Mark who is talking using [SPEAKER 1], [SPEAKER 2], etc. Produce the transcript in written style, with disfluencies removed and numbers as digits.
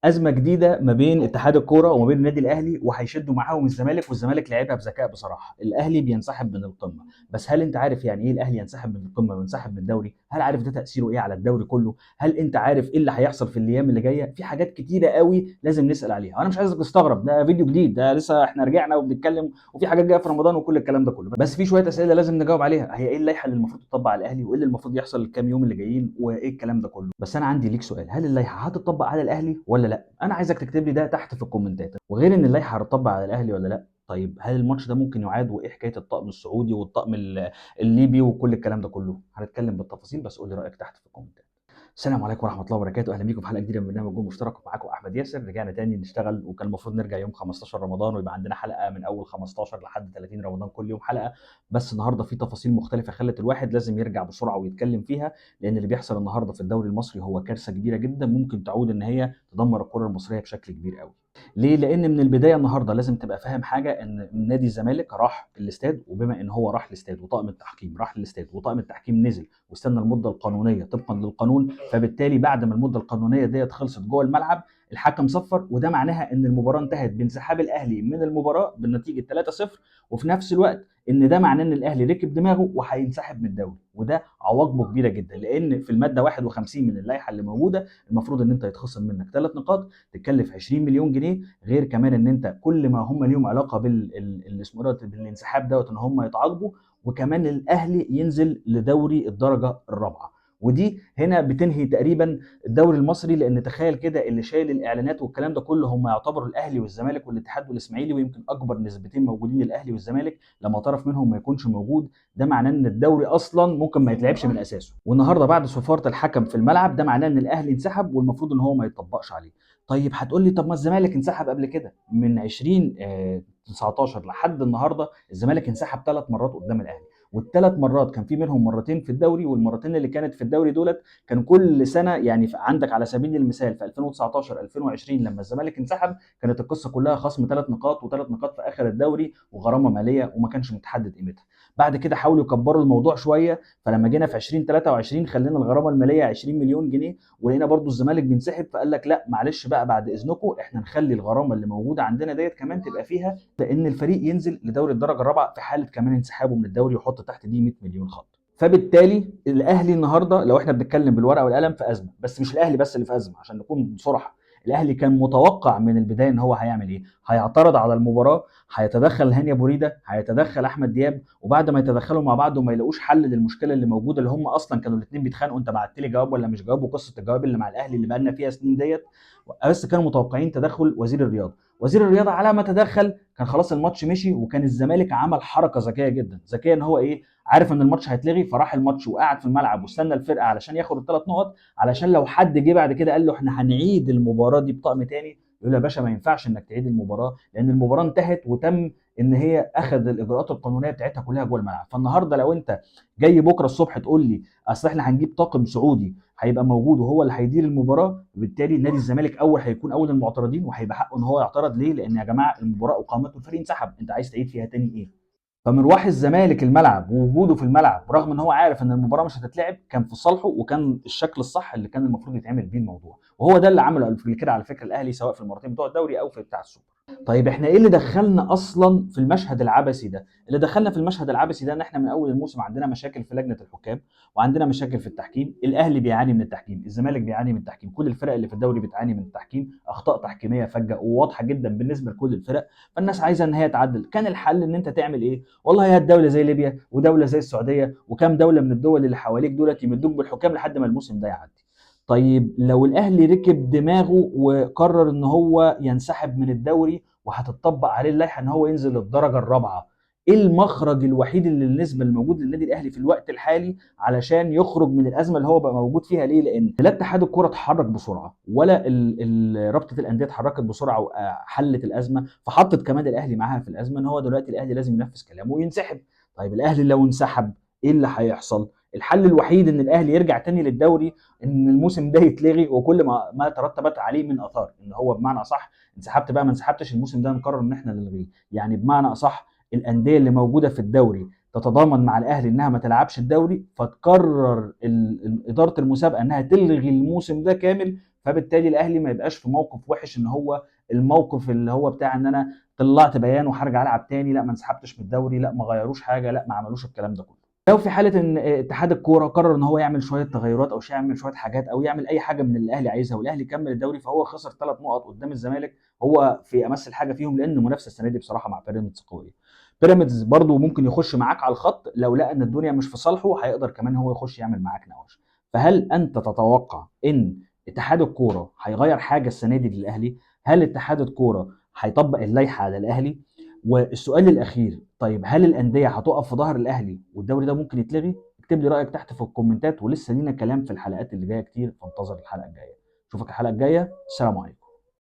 [SPEAKER 1] ازمه جديده ما بين اتحاد الكوره وما بين النادي الاهلي، وهيشدوا معاهم الزمالك، والزمالك لعبها بذكاء بصراحه. الاهلي بينسحب من القمه، بس هل انت عارف يعني ايه الاهلي ينسحب من القمه وينسحب من الدوري؟ هل عارف ده تاثيره ايه على الدوري كله؟ هل انت عارف ايه اللي هيحصل في الايام اللي جايه؟ في حاجات كتيره قوي لازم نسال عليها. انا مش عايزك تستغرب، ده فيديو جديد، ده لسه احنا رجعنا وبنتكلم وفي حاجات جايه في رمضان وكل الكلام ده كله، بس في شويه اسئله لازم نجاوب عليها. هي ايه اللائحه اللي المفروض تطبق على الاهلي، وايه اللي المفروض يحصل الكام يوم اللي جايين، وايه الكلام ده كله؟ بس انا عندي ليك سؤال، هل اللائحه هتطبق على الاهلي ولا لا؟ انا عايزك تكتب لي ده تحت في الكومنتات. وغير ان اللائحه هتطبق على الاهلي ولا لا، طيب هل الماتش ده ممكن يعاد، وايه حكايه الطقم السعودي والطقم الليبي وكل الكلام ده كله؟ هنتكلم بالتفاصيل، بس قول لي رايك تحت في الكومنتات. السلام عليكم ورحمه الله وبركاته، اهلا بيكم في حلقه جديده من برنامج جون مشترك. معاكم احمد ياسر. رجعنا تاني نشتغل، وكان المفروض نرجع يوم 15 رمضان ويبقى عندنا حلقه من اول 15 لحد 30 رمضان كل يوم حلقه، بس النهارده في تفاصيل مختلفه خلت الواحد لازم يرجع بسرعه ويتكلم فيها، لان اللي بيحصل النهارده في الدوري المصري هو كارثه كبيره جدا، ممكن تعود ان هي تدمر الكره المصريه بشكل كبير قوي. ليه؟ لان من البدايه النهارده لازم تبقى فاهم حاجه، ان نادي الزمالك راح الاستاد، وبما ان هو راح الاستاد وطاقم التحكيم راح الاستاد وطاقم التحكيم نزل واستنى المده القانونيه طبقا للقانون، فبالتالي بعد ما المده القانونيه ديت خلصت جوه الملعب الحكم صفر، وده معناها ان المباراه انتهت بانسحاب الاهلي من المباراه بالنتيجه 3-0، وفي نفس الوقت ان ده معناه ان الاهلي ركب دماغه وهينسحب من الدوري، وده عواقبه كبيره جدا، لان في الماده 51 من اللائحه اللي موجوده المفروض ان انت يتخصم منك 3 نقاط تكلف 20 مليون جنيه، غير كمان ان انت كل ما هم ليهم علاقه اسمه بالانسحاب دوت ان هم يتعاقبوا، وكمان الاهلي ينزل لدوري الدرجه الرابعه. ودي هنا بتنهي تقريبا الدوري المصري، لان تخيل كده اللي شايل الاعلانات والكلام ده كله هم يعتبروا الاهلي والزمالك والاتحاد والاسماعيلي، ويمكن اكبر نسبتين موجودين الاهلي والزمالك، لما طرف منهم ما يكونش موجود ده معناه ان الدوري اصلا ممكن ما يتلعبش من اساسه. والنهارده بعد صفاره الحكم في الملعب ده معناه ان الاهلي انسحب، والمفروض ان هو ما يطبقش عليه. طيب هتقول لي طب ما الزمالك انسحب قبل كده من 2019 لحد النهارده، الزمالك انسحب 3 مرات قدام الاهلي، والثلاث مرات كان في منهم مرتين في الدوري، والمرتين اللي كانت في الدوري دولت كانوا كل سنه. يعني عندك على سبيل المثال في 2019 2020 لما الزمالك انسحب كانت القصه كلها خصم 3 نقاط وثلاث نقاط في اخر الدوري وغرامه ماليه وما كانش متحدد قيمتها. بعد كده حاولوا يكبروا الموضوع شويه، فلما جينا في 2023 خلينا الغرامه الماليه 20 مليون جنيه، ولقينا برضو الزمالك بينسحب، فقال لك لا معلش بقى بعد اذنكم احنا نخلي الغرامه اللي موجوده عندنا ديت كمان تبقى فيها ان الفريق ينزل لدوري الدرجه الرابعه في حاله كمان انسحابه من الدوري، ويحط تحت دي 100 مليون خط. فبالتالي الاهلي النهارده لو احنا بنتكلم بالورقه والقلم في ازمه، بس مش الاهلي بس اللي في ازمه عشان نكون بصراحه. الاهلي كان متوقع من البدايه ان هو هيعمل ايه، هيعترض على المباراه، هيتدخل هاني ابو ريده، هيتدخل احمد دياب، وبعد ما يتدخلوا مع بعض وما يلاقوش حل للمشكله اللي موجوده، اللي هم اصلا كانوا الاثنين بيتخانقوا انت بعت لي جواب ولا مش جواب، وقصه الجواب اللي مع الاهلي اللي بقالنا فيها سنين ديت، بس كانوا متوقعين تدخل وزير الرياضه. وزير الرياضه على ما تدخل كان خلاص الماتش مشي، وكان الزمالك عمل حركه ذكيه جدا، ذكيه ان هو ايه، عارف ان الماتش هيتلغي فراح الماتش وقعد في الملعب واستنى الفرقه علشان ياخد ال3 نقط، علشان لو حد جه بعد كده قال له احنا هنعيد المباراه دي بطقم تاني يقول له يا باشا ما ينفعش انك تعيد المباراه، لان المباراه انتهت وتم ان هي اخذ الاجراءات القانونيه بتاعتها كلها جوه الملعب. فالنهارده لو انت جاي بكره الصبح تقول لي اصل احنا هنجيب طاقم سعودي هيبقى موجود وهو اللي هيدير المباراه، وبالتالي نادي الزمالك هيكون اول المعترضين، وهيبقى حقه ان هو يعترض. ليه؟ لان يا جماعه المباراه اقامت والفريق انسحب، انت عايز تعيد فيها تاني ايه؟ فمروح الزمالك الملعب ووجوده في الملعب رغم ان هو عارف ان المباراه مش هتتلعب كان في صالحه، وكان الشكل الصح اللي كان المفروض يتعمل بيه الموضوع، وهو ده اللي عمله قبل كده على فكره الاهلي سواء في المرتين بتوع الدوري او في بتاع السوبر. طيب احنا ايه اللي دخلنا اصلا في المشهد العبثي ده؟ اللي دخلنا في المشهد العبثي ده ان احنا من اول الموسم عندنا مشاكل في لجنه الحكام، وعندنا مشاكل في التحكيم، الاهلي بيعاني من التحكيم، الزمالك بيعاني من التحكيم، كل الفرق اللي في الدوري بتعاني من التحكيم، اخطاء تحكيميه فجه وواضحه جدا بالنسبه لكل الفرق، فالناس عايزه ان هي تعدل. كان الحل ان انت تعمل ايه؟ والله هات دوله زي ليبيا ودوله زي السعوديه وكام دوله من الدول اللي حواليك دولت يمدوك بالحكام لحد ما الموسم ده يعدي. طيب لو الاهلي ركب دماغه وقرر ان هو ينسحب من الدوري وهتطبق عليه اللائحه ان هو ينزل الدرجه الرابعه، ايه المخرج الوحيد اللي بالنسبه الموجود للنادي الاهلي في الوقت الحالي علشان يخرج من الازمه اللي هو بقى موجود فيها؟ ليه؟ لان لا اتحاد الكره اتحرك بسرعه ولا رابطه الانديه اتحركت بسرعه وحلت الازمه، فحطت كمان الاهلي معاها في الازمه ان هو دلوقتي الاهلي لازم ينفذ كلامه وينسحب. طيب الاهلي لو انسحب ايه اللي هيحصل؟ الحل الوحيد ان الاهلي يرجع تاني للدوري، ان الموسم ده يتلغي وكل ما ترتبت عليه من اثار، ان هو بمعنى اصح انسحبت بقى ما انسحبتش الموسم ده نقرر ان احنا نلغيه. يعني بمعنى اصح الانديه اللي موجوده في الدوري تتضامن مع الاهلي انها ما تلعبش الدوري، فتقرر اداره المسابقه انها تلغي الموسم ده كامل، فبالتالي الاهلي ما يبقاش في موقف وحش، ان هو الموقف اللي هو بتاع ان انا طلعت بيان وهرجع العب تاني، لا ما انسحبتش من الدوري، لا ما غيروش حاجه، لا ما عملوش الكلام ده كله. لو في حاله ان اتحاد الكوره قرر ان هو يعمل شويه تغيرات او يعمل شويه حاجات او يعمل اي حاجه من اللي الاهلي عايزها والاهلي كمل الدوري، فهو خسر 3 نقط قدام الزمالك، هو في امس الحاجه فيهم، لان المنافسه السنه دي بصراحه مع بيراميدز قويه. بيراميدز برضو ممكن يخش معاك على الخط، لو لقى ان الدنيا مش في صالحه هيقدر كمان هو يخش يعمل معاك نوش. فهل انت تتوقع ان اتحاد الكوره هيغير حاجه السنه دي للاهلي؟ هل اتحاد الكوره هيطبق اللائحه على الاهلي؟ والسؤال الاخير، طيب هل الانديه هتقف في ظهر الاهلي والدوري ده ممكن يتلغي؟ اكتب لي رايك تحت في الكومنتات، ولسه لينا كلام في الحلقات اللي جايه كتير، فانتظر الحلقه الجايه. اشوفك الحلقه الجايه، السلام عليكم.